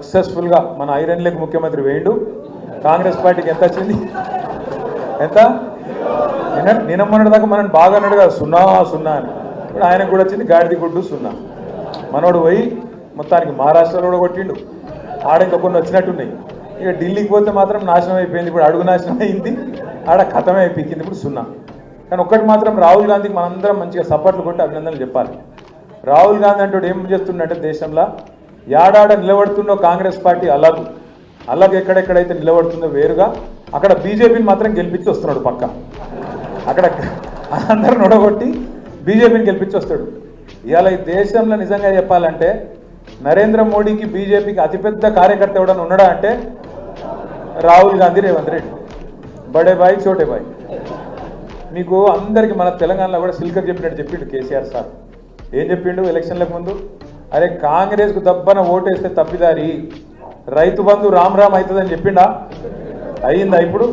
సక్సెస్ఫుల్గా మన iron leg ముఖ్యమంత్రి వేయండు. కాంగ్రెస్ పార్టీకి ఎంత వచ్చింది? ఎంత? నిన్న మొన్నటి దాకా మనం బాగా అన్నాడు కదా, 0 అని. ఇప్పుడు ఆయనకు కూడా వచ్చింది గాడిది గుడ్డు 0. మనోడు పోయి మొత్తానికి మహారాష్ట్రలో కూడా కొట్టిండు. ఆడ ఇంకా కొన్ని వచ్చినట్టున్నాయి. ఇక ఢిల్లీకి పోతే మాత్రం నాశనం అయిపోయింది. ఇప్పుడు అడుగు నాశనం అయింది, ఆడ ఖతమే అయిపోయింది. ఇప్పుడు 0. కానీ ఒక్కటి మాత్రం రాహుల్ గాంధీకి మనందరం మంచిగా సపోర్ట్లు కొట్టి అభినందనలు చెప్పాలి. రాహుల్ గాంధీ అంటే ఏం చేస్తుండంటే దేశంలో యాడాడ నిలబడుతుందో కాంగ్రెస్ పార్టీ అలాగే ఎక్కడెక్కడైతే నిలబడుతుందో వేరుగా అక్కడ బీజేపీని మాత్రం గెలిపించి వస్తున్నాడు. పక్క అక్కడ అందరూ నొడగొట్టి బీజేపీని గెలిపించి వస్తాడు. ఇవాళ ఈ దేశంలో నిజంగా చెప్పాలంటే నరేంద్ర మోడీకి బీజేపీకి అతిపెద్ద కార్యకర్త ఎవడన్నా ఉన్నాడా అంటే రాహుల్ గాంధీ, రేవంత్ రెడ్డి. బడే బాయ్ చోటే బాయ్. మీకు అందరికీ మన తెలంగాణలో కూడా సిల్కర్ చెప్పినట్టు చెప్పిండు కేసీఆర్ సార్. ఏం చెప్పిండు ఎలక్షన్లకు ముందు? అరే కాంగ్రెస్కు దబ్బన ఓటేస్తే తప్పిదారి, రైతు బంధు రామ్ అవుతుందని చెప్పిండా? అయ్యిందా? ఇప్పుడు